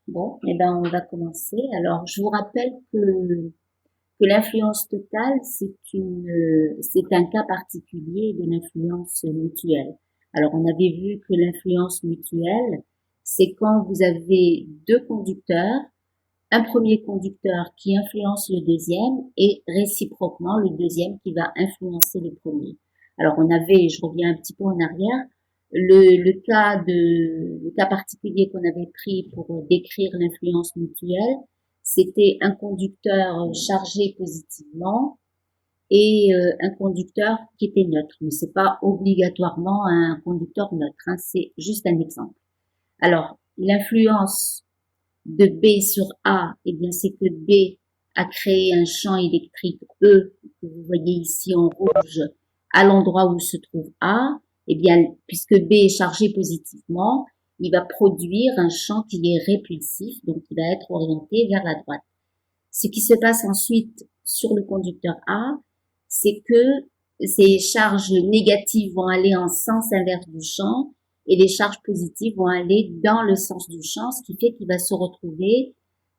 Bon, eh ben, on va commencer. Alors, je vous rappelle que l'influence totale, c'est un cas particulier de l'influence mutuelle. Alors, on avait vu que l'influence mutuelle, c'est quand vous avez deux conducteurs, un premier conducteur qui influence le deuxième et réciproquement le deuxième qui va influencer le premier. Alors on avait, je reviens un petit peu en arrière, le cas particulier qu'on avait pris pour décrire l'influence mutuelle, c'était un conducteur chargé positivement et un conducteur qui était neutre. Mais c'est pas obligatoirement un conducteur neutre, hein, c'est juste un exemple. Alors l'influence de B sur A, eh bien, c'est que B a créé un champ électrique E, que vous voyez ici en rouge, à l'endroit où se trouve A. Eh bien, puisque B est chargé positivement, il va produire un champ qui est répulsif, donc il va être orienté vers la droite. Ce qui se passe ensuite sur le conducteur A, c'est que ces charges négatives vont aller en sens inverse du champ et les charges positives vont aller dans le sens du champ, ce qui fait qu'il va se retrouver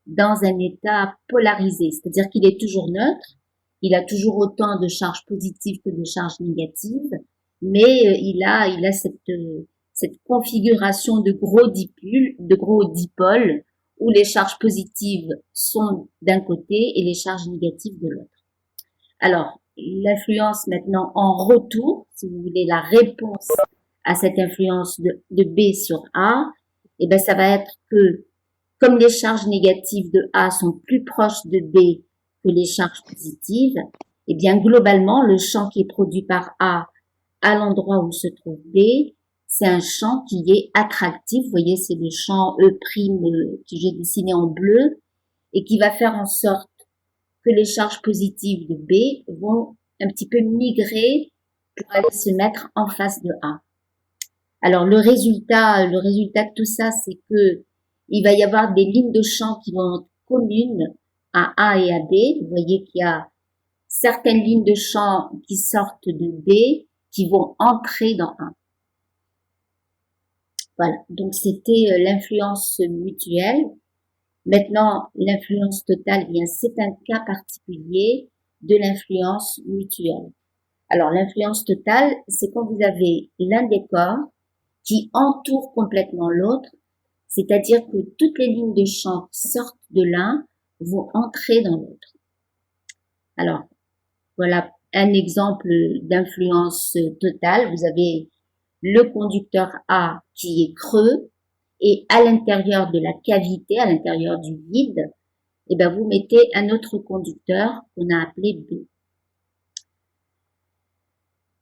dans un état polarisé, c'est-à-dire qu'il est toujours neutre, il a toujours autant de charges positives que de charges négatives, mais il a cette configuration de gros dipôles où les charges positives sont d'un côté et les charges négatives de l'autre. Alors, l'influence maintenant en retour, si vous voulez, la réponse à cette influence de B sur A, eh ben, ça va être que, comme les charges négatives de A sont plus proches de B que les charges positives, eh bien, globalement, le champ qui est produit par A à l'endroit où se trouve B, c'est un champ qui est attractif. Vous voyez, c'est le champ E' que j'ai dessiné en bleu et qui va faire en sorte que les charges positives de B vont un petit peu migrer pour aller se mettre en face de A. Alors le résultat de tout ça, c'est que il va y avoir des lignes de champ qui vont être communes à A et à B. Vous voyez qu'il y a certaines lignes de champ qui sortent de B qui vont entrer dans A. Voilà. Donc c'était l'influence mutuelle. Maintenant, l'influence totale, eh bien, c'est un cas particulier de l'influence mutuelle. Alors, l'influence totale, c'est quand vous avez l'un des corps qui entoure complètement l'autre, c'est-à-dire que toutes les lignes de champ qui sortent de l'un vont entrer dans l'autre. Alors, voilà un exemple d'influence totale. Vous avez le conducteur A qui est creux et à l'intérieur de la cavité, à l'intérieur du vide, et ben vous mettez un autre conducteur qu'on a appelé B.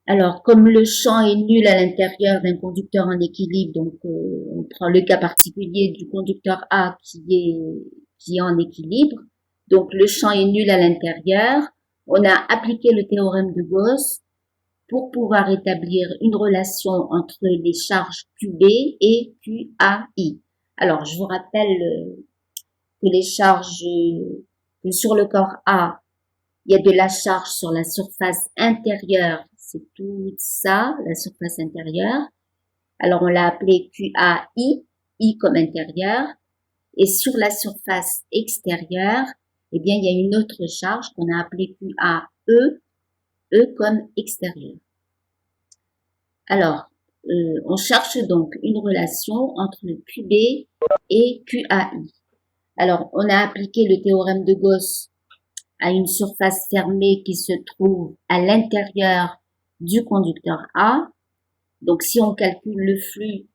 Alors, comme le champ est nul à l'intérieur d'un conducteur en équilibre, donc on prend le cas particulier du conducteur A qui est en équilibre, donc le champ est nul à l'intérieur, on a appliqué le théorème de Gauss pour pouvoir établir une relation entre les charges QB et QAI. Alors, je vous rappelle que les charges, que sur le corps A, il y a de la charge sur la surface intérieure, c'est tout ça, la surface intérieure. Alors, on l'a appelé QAI, I comme intérieur. Et sur la surface extérieure, eh bien, il y a une autre charge qu'on a appelée QAE, E comme extérieur. Alors, on cherche donc une relation entre le QB et QAI. Alors, on a appliqué le théorème de Gauss à une surface fermée qui se trouve à l'intérieur du conducteur A. Donc, si on calcule le flux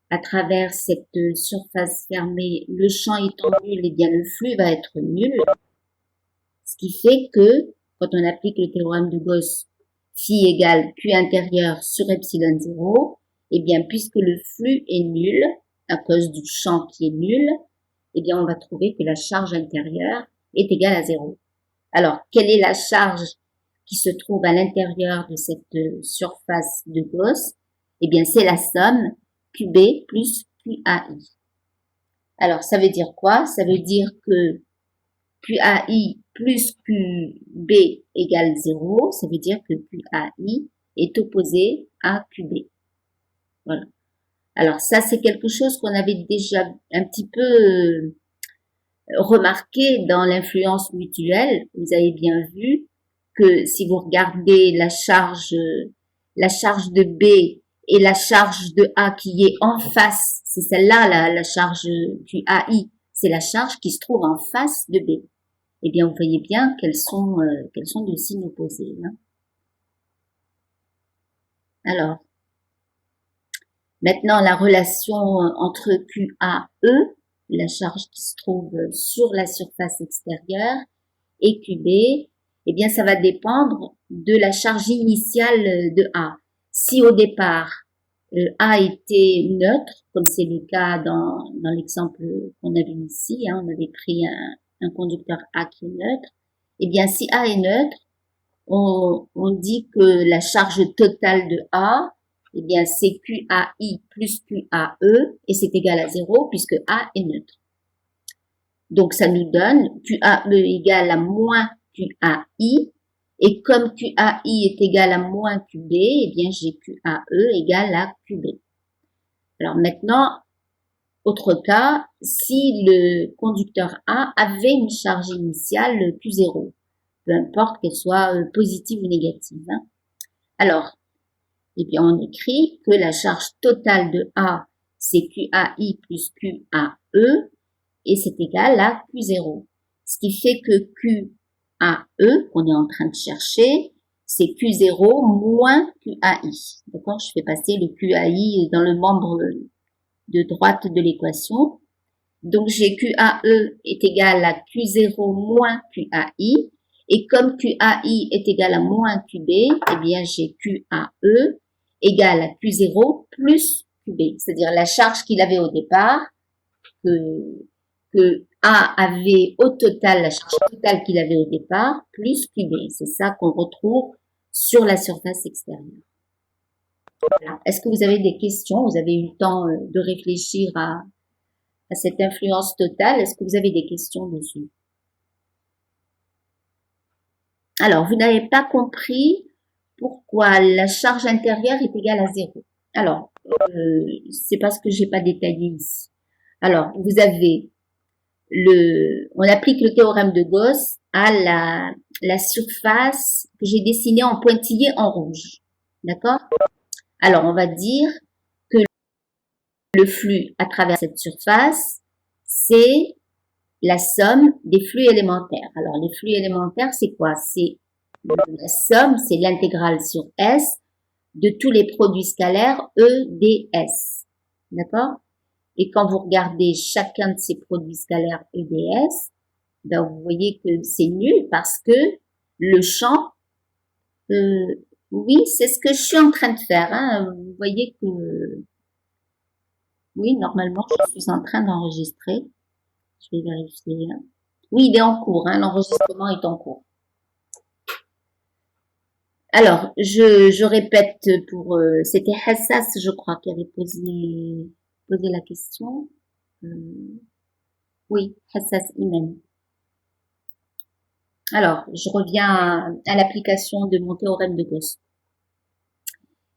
à travers cette surface fermée, le champ étant nul, eh bien, le flux va être nul. Ce qui fait que, quand on applique le théorème de Gauss, phi égale Q intérieur sur epsilon 0, eh bien, puisque le flux est nul, à cause du champ qui est nul, eh bien, on va trouver que la charge intérieure est égale à 0. Alors, quelle est la charge qui se trouve à l'intérieur de cette surface de Gauss? Eh bien, c'est la somme QB plus QAI. Alors, ça veut dire quoi? Ça veut dire que QAI plus QB égale 0. Ça veut dire que QAI est opposé à QB. Voilà. Alors ça, c'est quelque chose qu'on avait déjà un petit peu remarqué dans l'influence mutuelle. Vous avez bien vu que si vous regardez la charge de B et la charge de A qui est en face, c'est celle-là, la charge QAI, c'est la charge qui se trouve en face de B. Eh bien, vous voyez bien qu'elles sont de signes opposés. Hein. Alors, maintenant, la relation entre QAE, la charge qui se trouve sur la surface extérieure, et QB, eh bien, ça va dépendre de la charge initiale de A. Si au départ, A était neutre, comme c'est le cas dans l'exemple qu'on a vu ici, hein, on avait pris un conducteur A qui est neutre, eh bien, si A est neutre, on dit que la charge totale de A, eh bien, c'est QAI plus QAE, et c'est égal à 0 puisque A est neutre. Donc, ça nous donne QAE égale à moins QAI, et comme QAI est égal à moins QB, eh bien, j'ai QAE égale à QB. Alors maintenant, autre cas, si le conducteur A avait une charge initiale Q0, peu importe qu'elle soit positive ou négative. Hein. Alors, eh bien, on écrit que la charge totale de A, c'est QAI plus QAE, et c'est égal à Q0. Ce qui fait que QAE, qu'on est en train de chercher, c'est Q0 moins QAI. D'accord? Je fais passer le QAI dans le membre de droite de l'équation. Donc, j'ai QAE est égal à Q0 moins QAI. Et comme QAI est égal à moins QB, eh bien, j'ai QAE égal à Q0 plus QB. C'est-à-dire la charge qu'il avait au départ, que A avait au total, la charge totale qu'il avait au départ, plus QB. C'est ça qu'on retrouve sur la surface extérieure. Voilà. Est-ce que vous avez des questions? Vous avez eu le temps de réfléchir à cette influence totale. Est-ce que vous avez des questions dessus? Alors, vous n'avez pas compris pourquoi la charge intérieure est égale à 0. Alors, c'est parce que j'ai pas détaillé ici. Alors, vous avez on applique le théorème de Gauss à la surface que j'ai dessinée en pointillé en rouge. D'accord? Alors, on va dire que le flux à travers cette surface, c'est la somme des flux élémentaires. Alors, les flux élémentaires, c'est quoi? C'est la somme, c'est l'intégrale sur S de tous les produits scalaires E, D, S. D'accord? Et quand vous regardez chacun de ces produits scalaires E, D, S, ben vous voyez que c'est nul parce que le champ, oui, c'est ce que je suis en train de faire. Hein. Vous voyez que, oui, normalement, je suis en train d'enregistrer. Je vais vérifier. Hein. Oui, il est en cours. Hein, l'enregistrement est en cours. Alors, je répète pour... c'était Hassas, je crois, qui avait posé la question. Oui, Hassas Imen. Alors, je reviens à l'application de mon théorème de Gauss.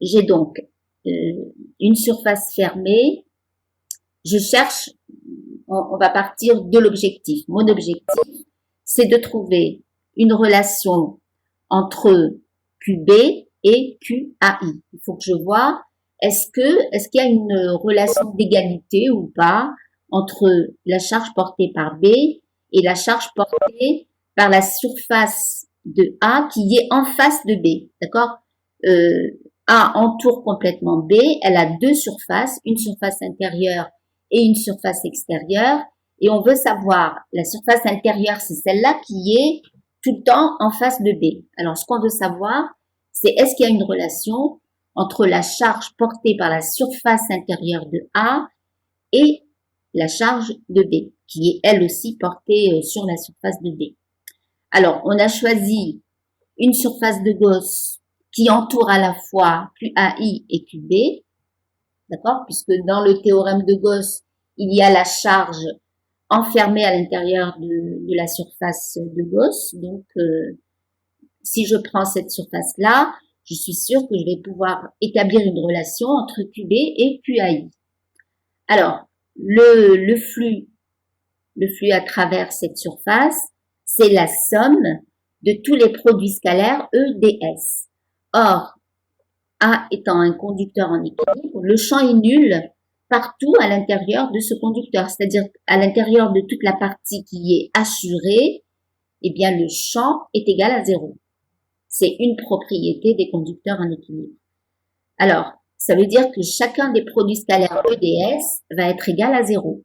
J'ai donc une surface fermée. Je cherche, on va partir de l'objectif. Mon objectif, c'est de trouver une relation entre QB et QAI. Il faut que je vois, est-ce qu'il y a une relation d'égalité ou pas entre la charge portée par B et la charge portée par la surface de A qui est en face de B. D'accord? A entoure complètement B, elle a deux surfaces, une surface intérieure et une surface extérieure, et on veut savoir, la surface intérieure, c'est celle-là qui est tout le temps en face de B. Alors, ce qu'on veut savoir, c'est est-ce qu'il y a une relation entre la charge portée par la surface intérieure de A et la charge de B, qui est elle aussi portée sur la surface de B. Alors, on a choisi une surface de Gauss qui entoure à la fois QAI et QB, d'accord? Puisque dans le théorème de Gauss, il y a la charge enfermée à l'intérieur de la surface de Gauss. Donc, si je prends cette surface-là, je suis sûre que je vais pouvoir établir une relation entre QB et QAI. Alors, le flux à travers cette surface, c'est la somme de tous les produits scalaires E ds. Or, A étant un conducteur en équilibre, le champ est nul partout à l'intérieur de ce conducteur, c'est-à-dire à l'intérieur de toute la partie qui est assurée, eh bien le champ est égal à 0. C'est une propriété des conducteurs en équilibre. Alors, ça veut dire que chacun des produits scalaires EDS va être égal à 0.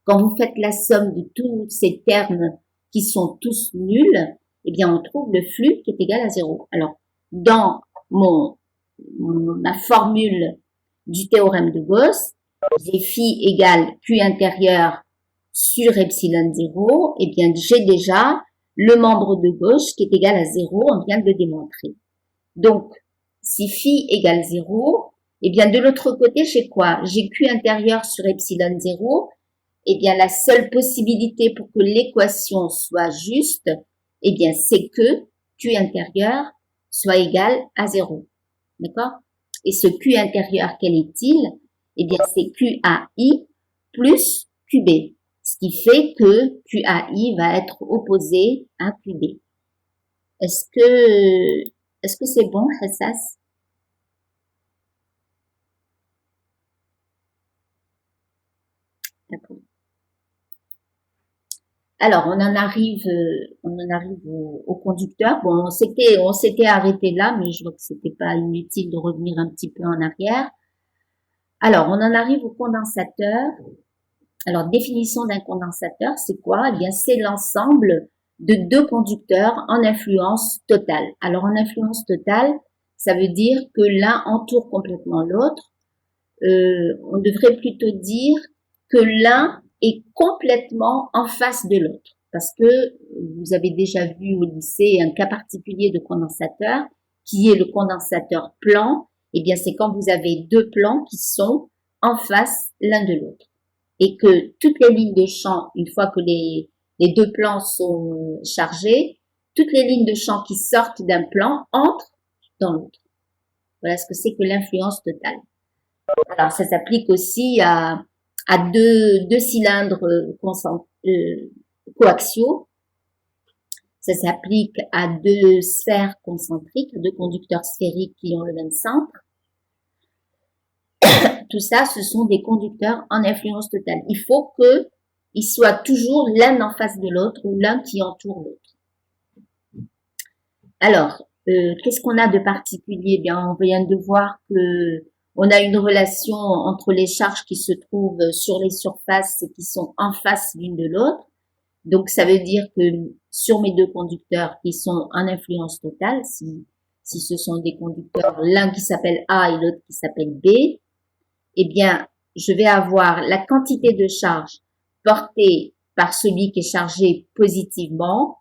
Quand vous faites la somme de tous ces termes qui sont tous nuls, eh bien on trouve le flux qui est égal à 0. Alors, dans ma formule du théorème de Gauss, j'ai phi égale Q intérieur sur epsilon 0, eh bien j'ai déjà le membre de gauche qui est égal à 0, on vient de le démontrer. Donc, si phi égale 0, eh bien de l'autre côté, j'ai quoi? J'ai Q intérieur sur epsilon 0, eh bien la seule possibilité pour que l'équation soit juste, eh bien c'est que Q intérieur soit égal à 0. D'accord? Et ce Q intérieur, quel est-il? Eh bien c'est QAI plus QB. Ce qui fait que QAI va être opposé à QB. Est-ce que c'est bon, Hassas? D'accord. Alors, on en arrive au conducteur. Bon, on s'était arrêté là, mais je vois que c'était pas inutile de revenir un petit peu en arrière. Alors, on en arrive au condensateur. Alors, définition d'un condensateur, c'est quoi? Eh bien, c'est l'ensemble de deux conducteurs en influence totale. Alors, en influence totale, ça veut dire que l'un entoure complètement l'autre. On devrait plutôt dire que l'un est complètement en face de l'autre. Parce que vous avez déjà vu au lycée un cas particulier de condensateur qui est le condensateur plan. Eh bien, c'est quand vous avez deux plans qui sont en face l'un de l'autre. Et que toutes les lignes de champ, une fois que les deux plans sont chargés, toutes les lignes de champ qui sortent d'un plan entrent dans l'autre. Voilà ce que c'est que l'influence totale. Alors, ça s'applique aussi à deux cylindres coaxiaux. Ça s'applique à deux sphères concentriques, deux conducteurs sphériques qui ont le même centre. Tout ça, ce sont des conducteurs en influence totale. Il faut qu'ils soient toujours l'un en face de l'autre ou l'un qui entoure l'autre. Alors, qu'est-ce qu'on a de particulier? Bien, on vient de voir que on a une relation entre les charges qui se trouvent sur les surfaces et qui sont en face l'une de l'autre. Donc, ça veut dire que sur mes deux conducteurs qui sont en influence totale, si ce sont des conducteurs, l'un qui s'appelle A et l'autre qui s'appelle B, eh bien, je vais avoir la quantité de charge portée par celui qui est chargé positivement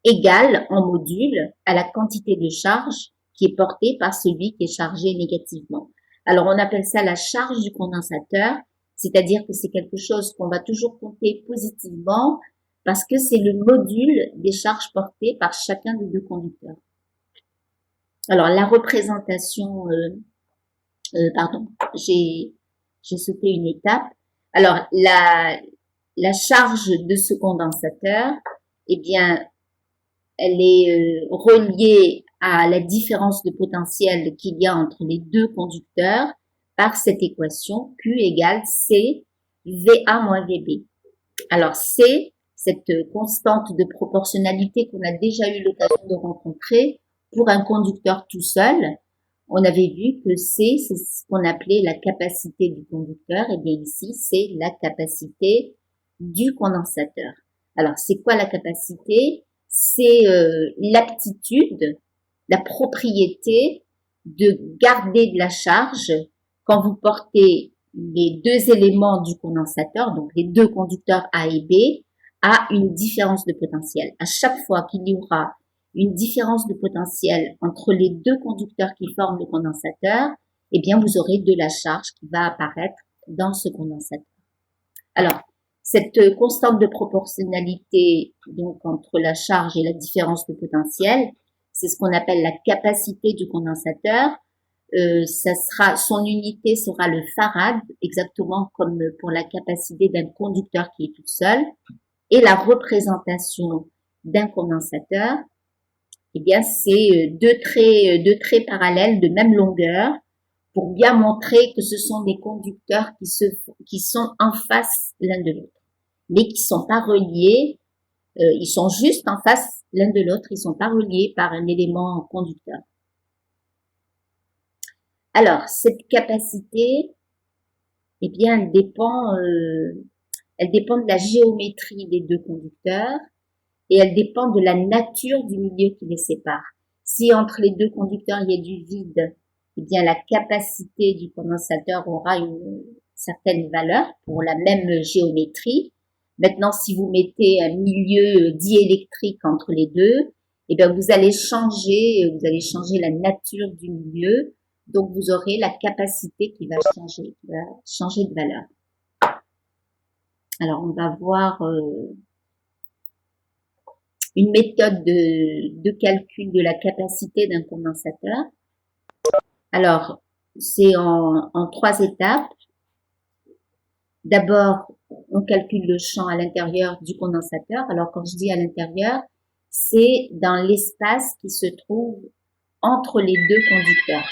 égale en module à la quantité de charge qui est portée par celui qui est chargé négativement. Alors, on appelle ça la charge du condensateur, c'est-à-dire que c'est quelque chose qu'on va toujours compter positivement parce que c'est le module des charges portées par chacun des deux conducteurs. Alors, la représentation, pardon, j'ai sauté une étape. Alors, la charge de ce condensateur, eh bien, elle est reliée à la différence de potentiel qu'il y a entre les deux conducteurs par cette équation Q égale C VA moins VB. Alors, C, cette constante de proportionnalité qu'on a déjà eu l'occasion de rencontrer pour un conducteur tout seul, on avait vu que C, c'est ce qu'on appelait la capacité du conducteur. Et bien ici, c'est la capacité du condensateur. Alors, c'est quoi la capacité? C'est l'aptitude, la propriété de garder de la charge quand vous portez les deux éléments du condensateur, donc les deux conducteurs A et B, à une différence de potentiel. À chaque fois qu'il y aura une différence de potentiel entre les deux conducteurs qui forment le condensateur, eh bien, vous aurez de la charge qui va apparaître dans ce condensateur. Alors, cette constante de proportionnalité, donc, entre la charge et la différence de potentiel, c'est ce qu'on appelle la capacité du condensateur. son unité sera le farad, exactement comme pour la capacité d'un conducteur qui est tout seul, et la représentation d'un condensateur, eh bien, c'est deux traits parallèles de même longueur pour bien montrer que ce sont des conducteurs qui sont en face l'un de l'autre, mais qui sont pas reliés, ils sont juste en face l'un de l'autre, ils sont pas reliés par un élément conducteur. Alors, cette capacité, eh bien, elle dépend de la géométrie des deux conducteurs et elle dépend de la nature du milieu qui les sépare. Si entre les deux conducteurs il y a du vide, eh bien la capacité du condensateur aura une certaine valeur pour la même géométrie. Maintenant, si vous mettez un milieu diélectrique entre les deux, eh bien vous allez changer la nature du milieu, donc vous aurez la capacité qui va changer de valeur. Alors on va voir une méthode de calcul de la capacité d'un condensateur. Alors, c'est en 3 étapes. D'abord, on calcule le champ à l'intérieur du condensateur. Alors, quand je dis à l'intérieur, c'est dans l'espace qui se trouve entre les deux conducteurs.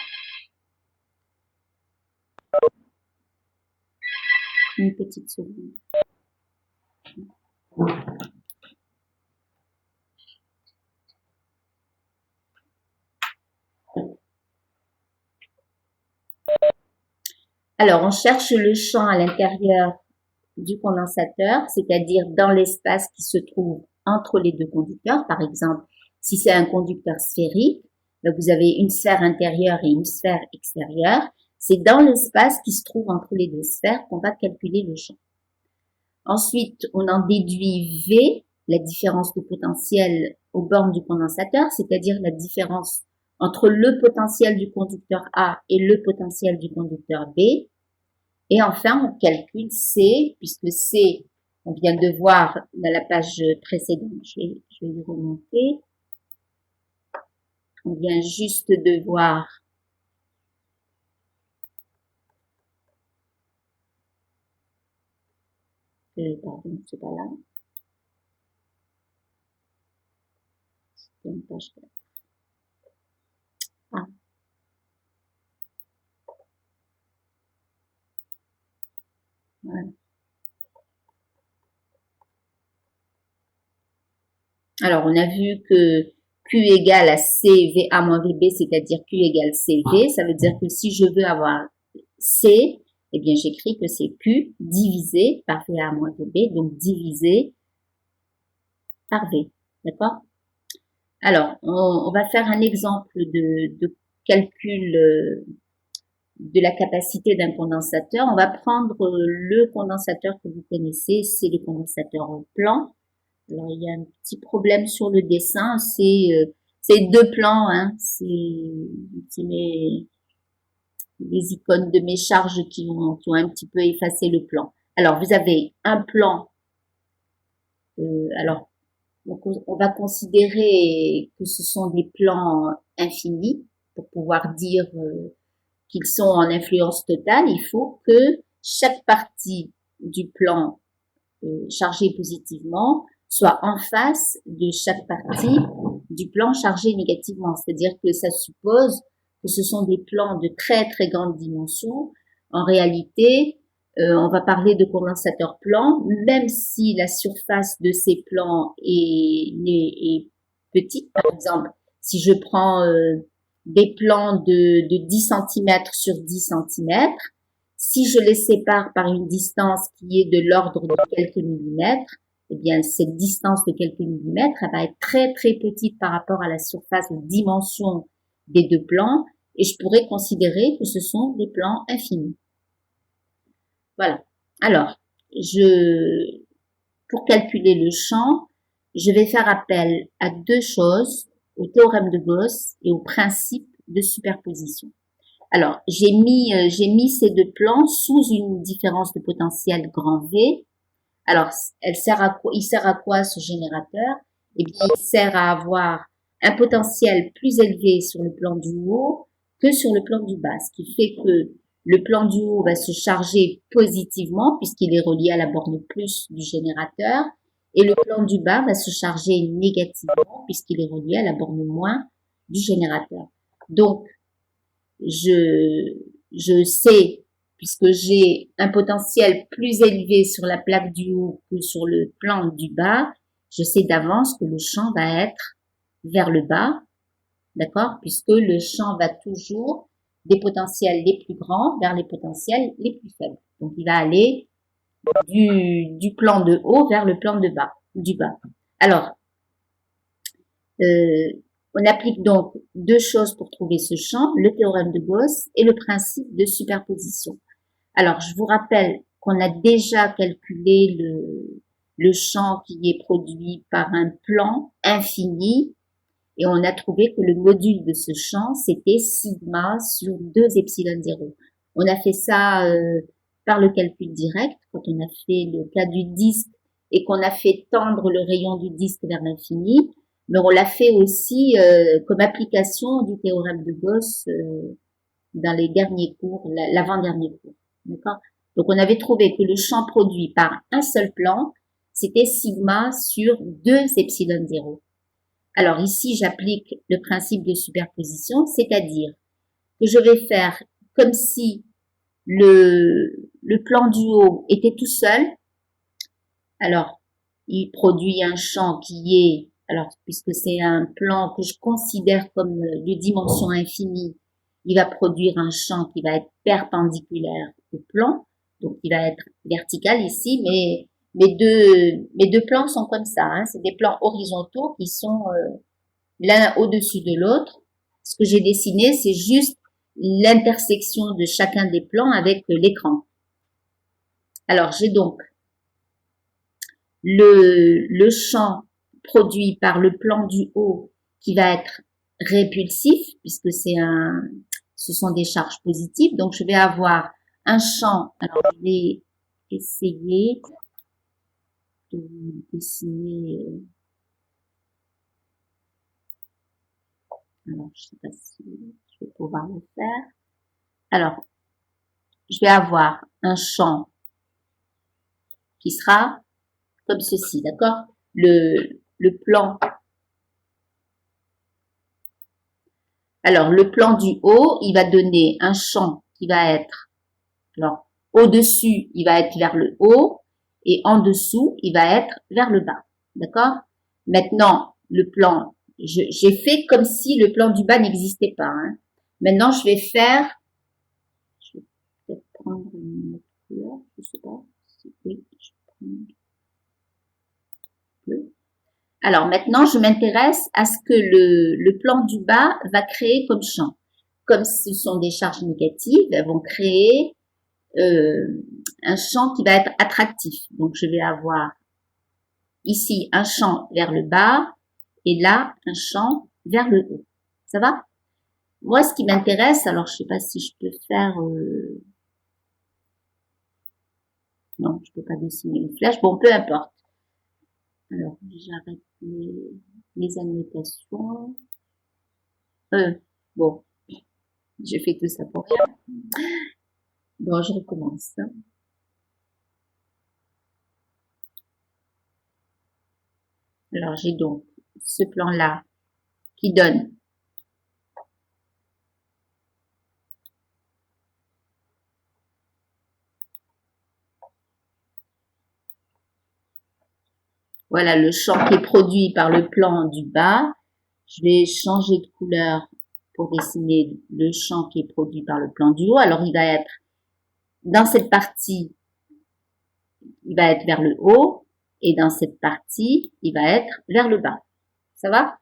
Une petite seconde. Alors, on cherche le champ à l'intérieur du condensateur, c'est-à-dire dans l'espace qui se trouve entre les deux conducteurs. Par exemple, si c'est un conducteur sphérique, vous avez une sphère intérieure et une sphère extérieure. C'est dans l'espace qui se trouve entre les deux sphères qu'on va calculer le champ. Ensuite, on en déduit V, la différence de potentiel aux bornes du condensateur, c'est-à-dire la différence entre le potentiel du conducteur A et le potentiel du conducteur B. Et enfin, on calcule C, puisque C, on vient de voir dans la page précédente, je vais y remonter. On vient juste de voir pardon, c'est pas là. C'est une page 4. Ah. Voilà. Alors, on a vu que Q égale à CVA moins VB, c'est-à-dire Q égale CV. Ça veut dire que si je veux avoir C, eh bien, j'écris que c'est Q divisé par VA moins VB, donc divisé par V. D'accord? Alors, on va faire un exemple de calcul de la capacité d'un condensateur. On va prendre le condensateur que vous connaissez, c'est le condensateur plan. Alors, il y a un petit problème sur le dessin, c'est 2 plans, hein, c'est les icônes de mes charges qui ont un petit peu effacé le plan. Alors, vous avez un plan, alors, donc on va considérer que ce sont des plans infinis pour pouvoir dire qu'ils sont en influence totale. Il faut que chaque partie du plan chargé positivement soit en face de chaque partie du plan chargé négativement. C'est-à-dire que ça suppose que ce sont des plans de très très grande dimension. En réalité, on va parler de condensateurs plans, même si la surface de ces plans est petite. Par exemple, si je prends des plans de 10 cm sur 10 cm, si je les sépare par une distance qui est de l'ordre de quelques millimètres, eh bien, cette distance de quelques millimètres, elle va être très très petite par rapport à la surface de dimension des deux plans, et je pourrais considérer que ce sont des plans infinis. Voilà. Alors, pour calculer le champ, je vais faire appel à deux choses, au théorème de Gauss et au principe de superposition. Alors, j'ai mis ces deux plans sous une différence de potentiel grand V. Alors, il sert à quoi ce générateur? Eh bien, il sert à avoir un potentiel plus élevé sur le plan du haut que sur le plan du bas, ce qui fait que le plan du haut va se charger positivement puisqu'il est relié à la borne plus du générateur et le plan du bas va se charger négativement puisqu'il est relié à la borne moins du générateur. Donc, je sais, puisque j'ai un potentiel plus élevé sur la plaque du haut que sur le plan du bas, je sais d'avance que le champ va être vers le bas, d'accord, puisque le champ va toujours des potentiels les plus grands vers les potentiels les plus faibles. Donc, il va aller du plan de haut vers le plan de bas, du bas. Alors, on applique donc deux choses pour trouver ce champ, le théorème de Gauss et le principe de superposition. Alors, je vous rappelle qu'on a déjà calculé le champ qui est produit par un plan infini et on a trouvé que le module de ce champ, c'était sigma sur 2 epsilon 0. On a fait ça par le calcul direct, quand on a fait le cas du disque et qu'on a fait tendre le rayon du disque vers l'infini, mais on l'a fait aussi comme application du théorème de Gauss dans les derniers cours, l'avant-dernier cours. D'accord? Donc, on avait trouvé que le champ produit par un seul plan, c'était sigma sur 2 epsilon 0. Alors ici, j'applique le principe de superposition, c'est-à-dire que je vais faire comme si le plan du haut était tout seul. Alors, il produit un champ qui est, alors puisque c'est un plan que je considère comme de dimension infinie, il va produire un champ qui va être perpendiculaire au plan, donc il va être vertical ici, mais mes deux plans sont comme ça, hein, c'est des plans horizontaux qui sont l'un au-dessus de l'autre. Ce que j'ai dessiné, c'est juste l'intersection de chacun des plans avec l'écran. Alors, j'ai donc le champ produit par le plan du haut qui va être répulsif, puisque ce sont des charges positives. Donc, je vais avoir un champ. Alors, je vais essayer de dessiner. Alors, je ne sais pas si je vais pouvoir le faire. Alors, je vais avoir un champ qui sera comme ceci, d'accord? Le plan. Alors, le plan du haut, il va donner un champ qui va être, alors, au-dessus, il va être vers le haut, et en dessous, il va être vers le bas, d'accord? Maintenant, le plan, j'ai fait comme si le plan du bas n'existait pas, hein. Maintenant, je vais faire, je vais peut-être prendre une autre couleur, je sais pas, oui, je prends bleu. Alors maintenant, je m'intéresse à ce que le plan du bas va créer comme champ. Comme ce sont des charges négatives, elles vont créer un champ qui va être attractif. Donc, je vais avoir ici un champ vers le bas et là, un champ vers le haut. Ça va? Moi, ce qui m'intéresse, alors je sais pas si je peux faire... non, je peux pas dessiner une flèche. Bon, peu importe. Alors, j'arrête les annotations. Bon, j'ai fait tout ça pour rien. Bon, je recommence. Alors, j'ai donc ce plan-là qui donne voilà le champ qui est produit par le plan du bas. Je vais changer de couleur pour dessiner le champ qui est produit par le plan du haut. Alors, il va être dans cette partie, il va être vers le haut et dans cette partie, il va être vers le bas. Ça va?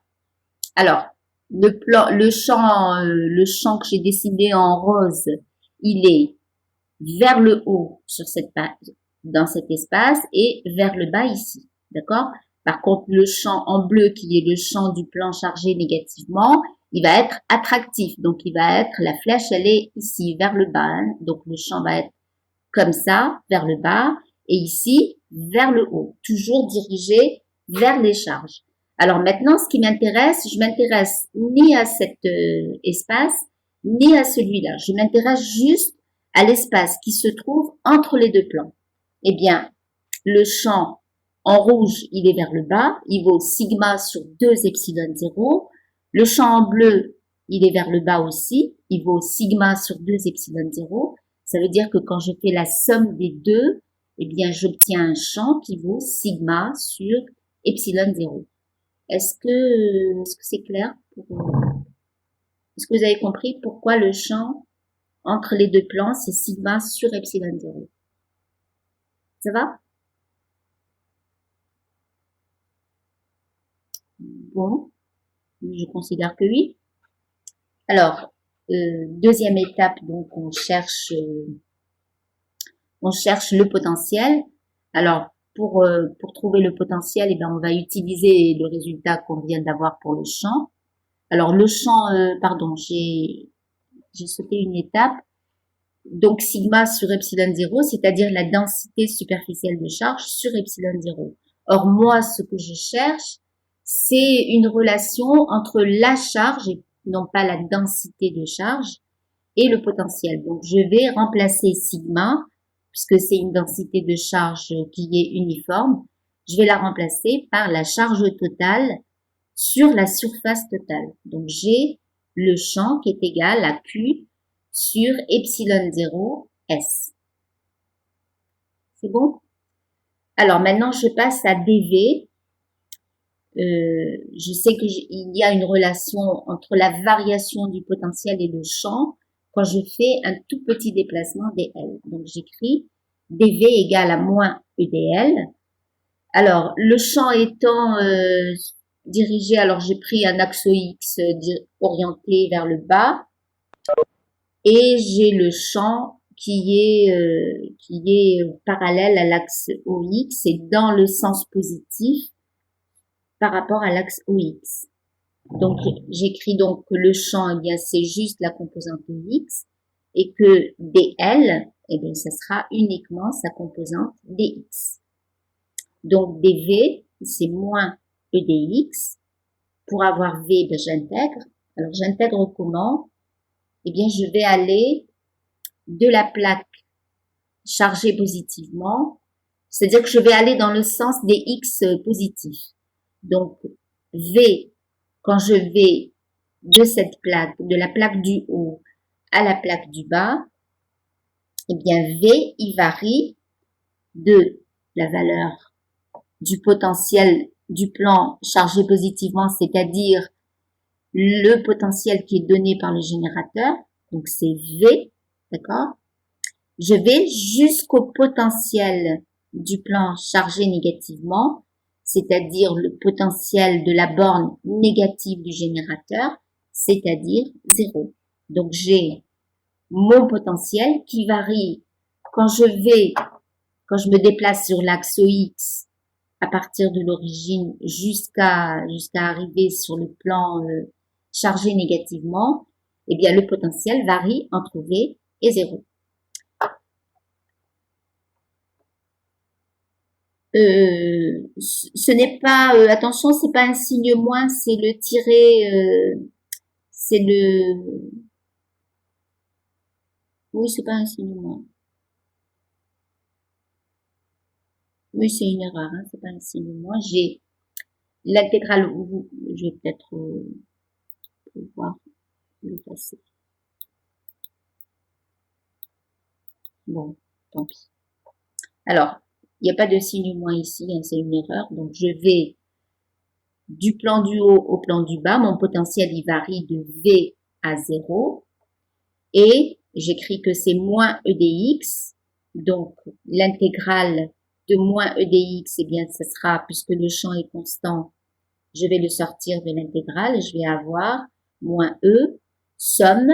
Alors, le champ que j'ai dessiné en rose, il est vers le haut sur dans cet espace et vers le bas ici. D'accord? Par contre, le champ en bleu qui est le champ du plan chargé négativement, il va être attractif. Donc, il va être, la flèche, elle est ici, vers le bas. Hein. Donc, le champ va être comme ça, vers le bas, et ici, vers le haut. Toujours dirigé vers les charges. Alors maintenant, ce qui m'intéresse, je m'intéresse ni à cet espace, ni à celui-là. Je m'intéresse juste à l'espace qui se trouve entre les deux plans. Eh bien, le champ en rouge, il est vers le bas, il vaut sigma sur 2 epsilon 0. Le champ en bleu, il est vers le bas aussi, il vaut sigma sur 2 epsilon 0. Ça veut dire que quand je fais la somme des deux, eh bien, j'obtiens un champ qui vaut sigma sur epsilon 0. Est-ce que c'est clair est-ce que vous avez compris pourquoi le champ entre les deux plans, c'est sigma sur epsilon 0? Ça va? Bon, je considère que oui. Alors, deuxième étape, donc on cherche le potentiel. Alors, pour trouver le potentiel, eh ben, on va utiliser le résultat qu'on vient d'avoir pour le champ. Alors, le champ, pardon, j'ai sauté une étape. Donc, sigma sur epsilon 0, c'est-à-dire la densité superficielle de charge sur epsilon 0. Or, moi, ce que je cherche, c'est une relation entre la charge, et non pas la densité de charge, et le potentiel. Donc, je vais remplacer sigma, puisque c'est une densité de charge qui est uniforme, je vais la remplacer par la charge totale sur la surface totale. Donc, j'ai le champ qui est égal à Q sur epsilon 0 S. C'est bon? Alors, maintenant, je passe à dV. Je sais qu'il y a une relation entre la variation du potentiel et le champ quand je fais un tout petit déplacement dl. Donc, j'écris dV égale à moins EdL. Alors, le champ étant dirigé, alors j'ai pris un axe X orienté vers le bas et j'ai le champ qui est parallèle à l'axe OX et dans le sens positif par rapport à l'axe OX. Donc, j'écris donc que le champ, eh bien, c'est juste la composante X et que dl, eh bien, ça sera uniquement sa composante dx. Donc, dv, c'est moins e dx. Pour avoir v, ben, j'intègre. Alors, j'intègre comment? Eh bien, je vais aller de la plaque chargée positivement, c'est-à-dire que je vais aller dans le sens des x positifs. Donc, v, quand je vais de cette plaque, de la plaque du haut à la plaque du bas, eh bien, v, il varie de la valeur du potentiel du plan chargé positivement, c'est-à-dire le potentiel qui est donné par le générateur, donc c'est V, d'accord? Je vais jusqu'au potentiel du plan chargé négativement, c'est-à-dire le potentiel de la borne négative du générateur, c'est-à-dire 0. Donc j'ai mon potentiel qui varie quand je me déplace sur l'axe X à partir de l'origine jusqu'à arriver sur le plan chargé négativement, eh bien le potentiel varie entre V et 0. Ce n'est pas, attention, c'est pas un signe moins, c'est le tiré, c'est le, oui, c'est pas un signe moins. Oui, c'est une erreur, hein, c'est pas un signe moins. J'ai l'intégrale, je vais peut-être pouvoir l'effacer. Bon, tant pis. Alors, il n'y a pas de signe moins ici, hein, c'est une erreur. Donc, je vais du plan du haut au plan du bas. Mon potentiel, il varie de V à 0. Et j'écris que c'est moins E dx. Donc, l'intégrale de moins E dx, eh bien, ce sera, puisque le champ est constant, je vais le sortir de l'intégrale. Je vais avoir moins E, somme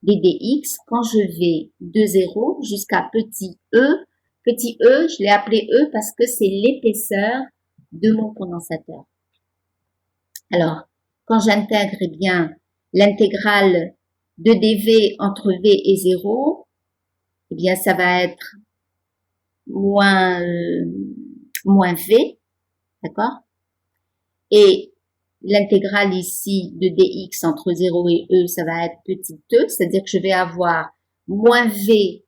des dx quand je vais de 0 jusqu'à petit e. Petit e, je l'ai appelé e parce que c'est l'épaisseur de mon condensateur. Alors, quand j'intègre, eh bien, l'intégrale de dv entre v et 0, eh bien, ça va être moins v, d'accord? Et l'intégrale ici de dx entre 0 et e, ça va être petit e, c'est-à-dire que je vais avoir moins v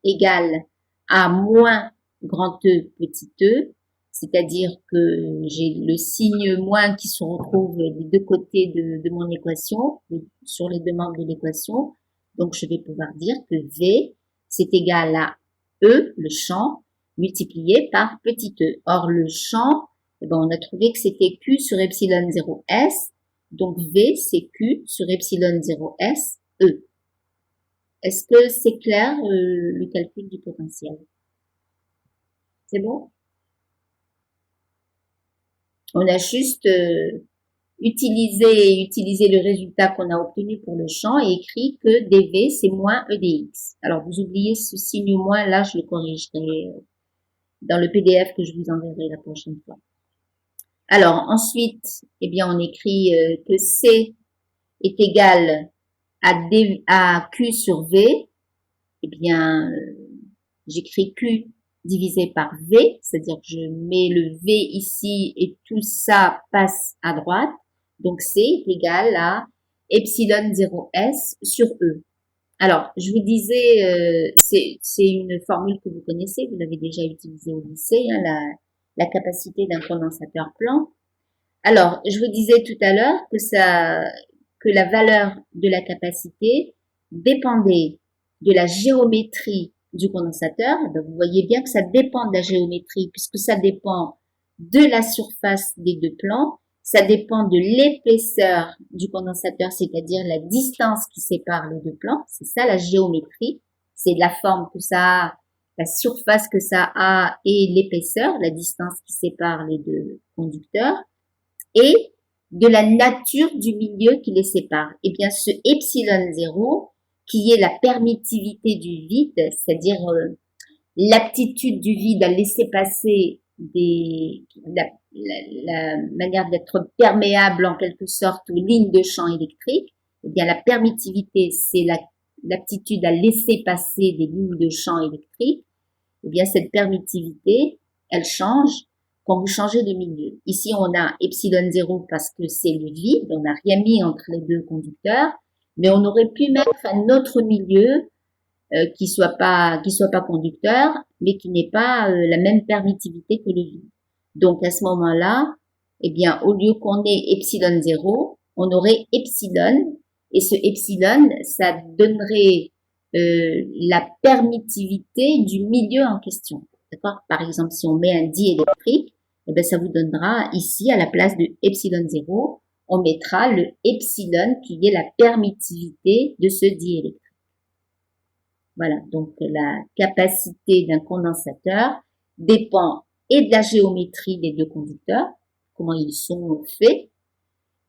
égale à moins grand E petit e, c'est-à-dire que j'ai le signe moins qui se retrouve des deux côtés de mon équation, sur les deux membres de l'équation. Donc, je vais pouvoir dire que V, c'est égal à E, le champ, multiplié par petit e. Or, le champ, eh ben, on a trouvé que c'était Q sur epsilon 0S. Donc, V, c'est Q sur epsilon 0S, E. Est-ce que c'est clair, le calcul du potentiel? C'est bon? On a juste utilisé le résultat qu'on a obtenu pour le champ et écrit que dV, c'est moins EDX. Alors, vous oubliez ce signe moins, là, je le corrigerai dans le PDF que je vous enverrai la prochaine fois. Alors, ensuite, eh bien, on écrit que C est égal à Q sur V. Eh bien, j'écris Q divisé par V, c'est-à-dire que je mets le V ici et tout ça passe à droite. Donc, C est égal à epsilon 0S sur E. Alors, je vous disais, c'est une formule que vous connaissez, vous l'avez déjà utilisée au lycée, hein, la capacité d'un condensateur plan. Alors, je vous disais tout à l'heure que la valeur de la capacité dépendait de la géométrie du condensateur. Donc, vous voyez bien que ça dépend de la géométrie puisque ça dépend de la surface des deux plans, ça dépend de l'épaisseur du condensateur, c'est-à-dire la distance qui sépare les deux plans. C'est ça la géométrie, c'est la forme que ça a, la surface que ça a et l'épaisseur, la distance qui sépare les deux conducteurs, et de la nature du milieu qui les sépare. Et bien, ce epsilon 0, qui est la permittivité du vide, c'est-à-dire l'aptitude du vide à laisser passer la manière d'être perméable en quelque sorte aux lignes de champ électrique, eh bien, la permittivité, c'est l'aptitude à laisser passer des lignes de champ électrique. Eh bien, cette permittivité, elle change quand vous changez de milieu. Ici, on a epsilon 0 parce que c'est le vide, on n'a rien mis entre les deux conducteurs, mais on aurait pu mettre un autre milieu qui soit pas conducteur, mais qui n'ait pas la même permittivité que le vide. Donc à ce moment-là, eh bien, au lieu qu'on ait epsilon 0, on aurait epsilon, et ce epsilon, ça donnerait la permittivité du milieu en question. D'accord? Par exemple, si on met un diélectrique, eh bien, ça vous donnera ici, à la place de epsilon 0, on mettra le epsilon qui est la permittivité de ce diélectrique. Voilà, donc la capacité d'un condensateur dépend et de la géométrie des deux conducteurs, comment ils sont faits,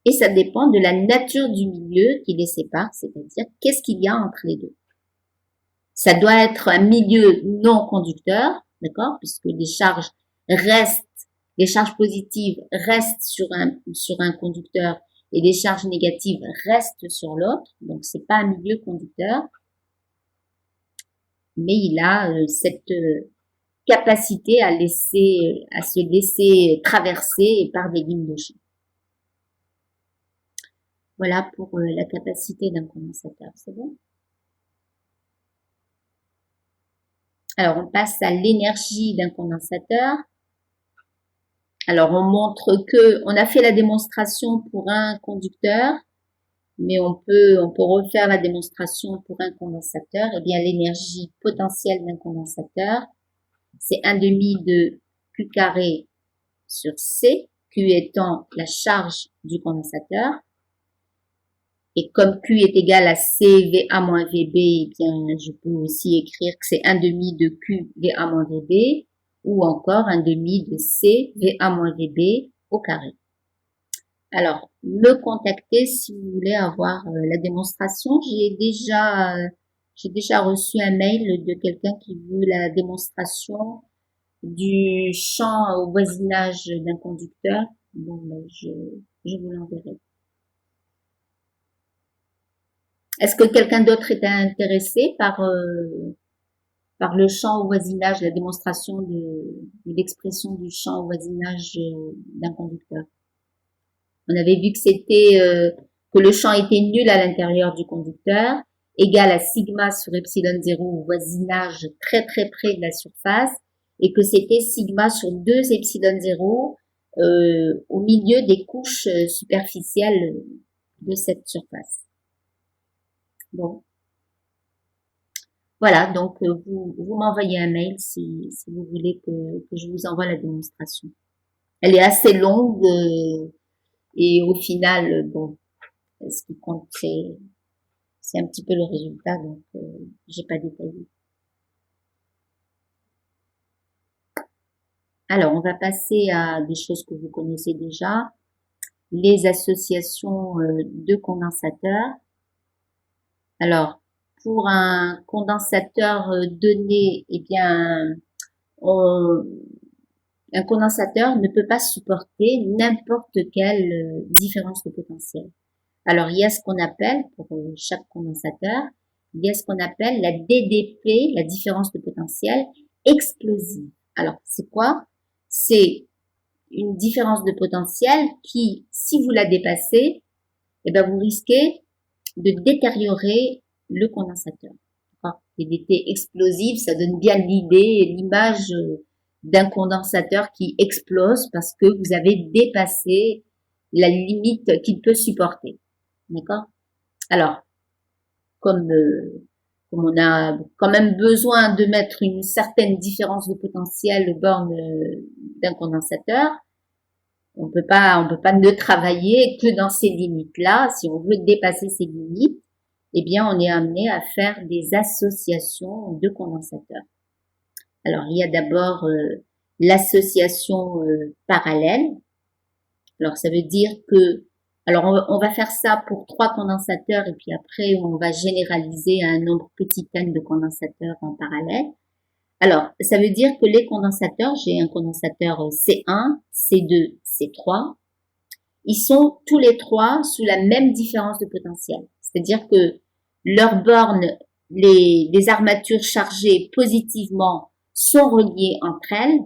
et ça dépend de la nature du milieu qui les sépare, c'est-à-dire qu'est-ce qu'il y a entre les deux. Ça doit être un milieu non conducteur, d'accord, puisque les charges positives restent sur un conducteur et les charges négatives restent sur l'autre, donc c'est pas un milieu conducteur, mais il a cette capacité à se laisser traverser par des lignes de champ. Voilà pour la capacité d'un condensateur, c'est bon? Alors, on passe à l'énergie d'un condensateur. Alors, on montre que on a fait la démonstration pour un conducteur, mais on peut refaire la démonstration pour un condensateur. Eh bien, l'énergie potentielle d'un condensateur, c'est 1/2 de Q carré sur C, Q étant la charge du condensateur. Et comme Q est égal à CVA moins VB, eh bien, je peux aussi écrire que c'est 1/2 de Q VA moins VB, ou encore 1/2 de C VA moins VB au carré. Alors, me contacter si vous voulez avoir la démonstration. J'ai déjà reçu un mail de quelqu'un qui veut la démonstration du champ au voisinage d'un conducteur. Bon, ben, je vous l'enverrai. Est-ce que quelqu'un d'autre est intéressé par le champ au voisinage, la démonstration de l'expression du champ au voisinage d'un conducteur? On avait vu que c'était que le champ était nul à l'intérieur du conducteur, égal à sigma sur epsilon 0 au voisinage très très près de la surface, et que c'était sigma sur 2 epsilon 0 au milieu des couches superficielles de cette surface. Bon. Voilà, donc vous m'envoyez un mail si vous voulez que je vous envoie la démonstration. Elle est assez longue et au final, bon, ce qui compte, c'est un petit peu le résultat, donc j'ai pas détaillé. Alors, on va passer à des choses que vous connaissez déjà, les associations de condensateurs. Alors, pour un condensateur donné, eh bien, un condensateur ne peut pas supporter n'importe quelle différence de potentiel. Alors, il y a ce qu'on appelle, pour chaque condensateur, il y a ce qu'on appelle la DDP, la différence de potentiel explosive. Alors, c'est quoi? C'est une différence de potentiel qui, si vous la dépassez, eh ben, vous risquez de détériorer le condensateur. DDP explosive, ça donne bien l'idée, l'image d'un condensateur qui explose parce que vous avez dépassé la limite qu'il peut supporter. D'accord? Alors, comme on a quand même besoin de mettre une certaine différence de potentiel aux bornes d'un condensateur, on peut pas ne travailler que dans ces limites-là. Si on veut dépasser ces limites, eh bien, on est amené à faire des associations de condensateurs. Alors, il y a d'abord l'association parallèle. Alors, ça veut dire que, alors on va faire ça pour 3 condensateurs et puis après, on va généraliser à un nombre petit n de condensateurs en parallèle. Alors, ça veut dire que les condensateurs, j'ai un condensateur C1, C2, C3, ils sont tous les 3 sous la même différence de potentiel. C'est-à-dire que leurs bornes, les armatures chargées positivement sont reliées entre elles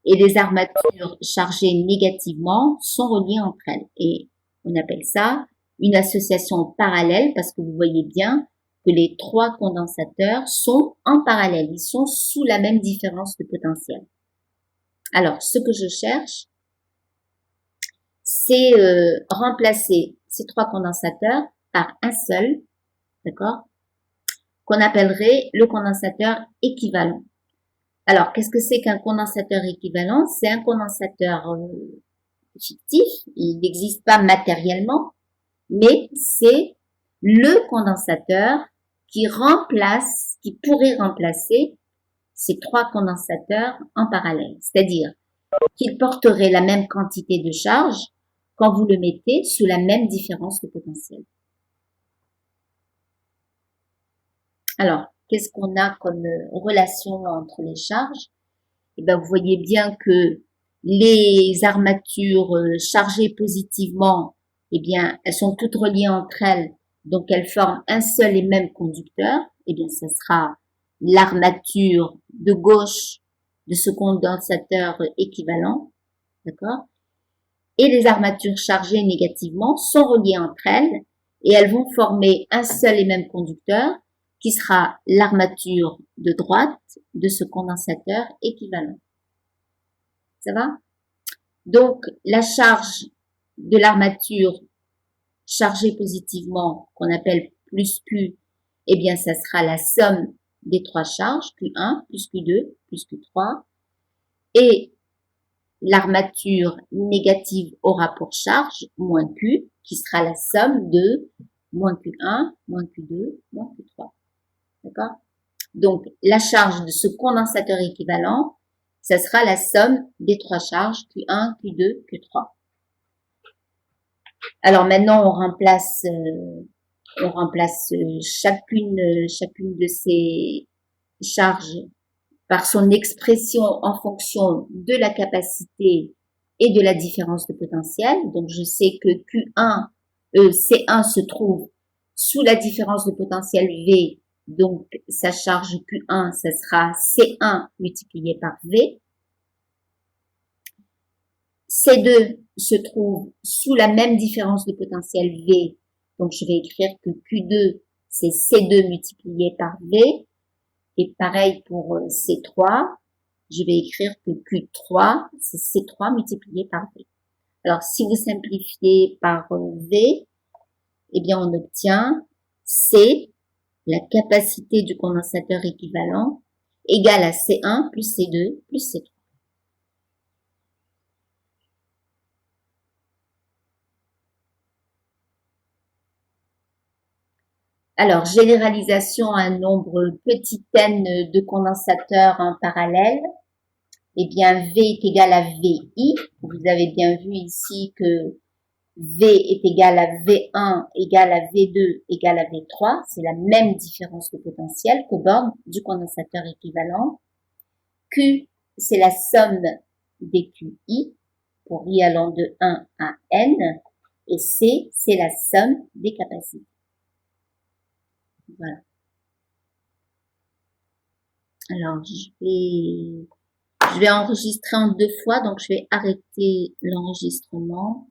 et les armatures chargées négativement sont reliées entre elles. Et on appelle ça une association parallèle parce que vous voyez bien que les 3 condensateurs sont en parallèle. Ils sont sous la même différence de potentiel. Alors, ce que je cherche, c'est remplacer ces 3 condensateurs par un seul, d'accord, qu'on appellerait le condensateur équivalent. Alors, qu'est-ce que c'est qu'un condensateur équivalent? C'est un condensateur fictif, il n'existe pas matériellement, mais c'est le condensateur qui pourrait remplacer ces 3 condensateurs en parallèle. C'est-à-dire qu'il porterait la même quantité de charge quand vous le mettez sous la même différence de potentiel. Alors, qu'est-ce qu'on a comme relation entre les charges? Eh bien, vous voyez bien que les armatures chargées positivement, eh bien, elles sont toutes reliées entre elles, donc elles forment un seul et même conducteur. Eh bien, ce sera l'armature de gauche de ce condensateur équivalent, d'accord? Et les armatures chargées négativement sont reliées entre elles et elles vont former un seul et même conducteur qui sera l'armature de droite de ce condensateur équivalent. Ça va? Donc, la charge de l'armature chargée positivement, qu'on appelle plus Q, eh bien, ça sera la somme des 3 charges, Q1 plus Q2 plus Q3. Et l'armature négative aura pour charge moins Q, qui sera la somme de moins Q1, moins Q2, moins Q3. D'accord? Donc, la charge de ce condensateur équivalent, ça sera la somme des 3 charges Q1, Q2, Q3. Alors maintenant, on remplace chacune de ces charges par son expression en fonction de la capacité et de la différence de potentiel. Donc, je sais que C1 se trouve sous la différence de potentiel V. Donc, sa charge Q1, ça sera C1 multiplié par V. C2 se trouve sous la même différence de potentiel V. Donc, je vais écrire que Q2, c'est C2 multiplié par V. Et pareil pour C3, je vais écrire que Q3, c'est C3 multiplié par V. Alors, si vous simplifiez par V, eh bien, on obtient C, la capacité du condensateur équivalent, égale à C1 plus C2 plus C3. Alors, généralisation à un nombre petit n de condensateurs en parallèle. Eh bien, V est égal à VI. Vous avez bien vu ici que V est égal à V1 égal à V2 égal à V3. C'est la même différence de potentiel qu'aux bornes du condensateur équivalent. Q, c'est la somme des QI pour I allant de 1 à N. Et C, c'est la somme des capacités. Voilà. Alors, je vais enregistrer en 2 fois, donc je vais arrêter l'enregistrement.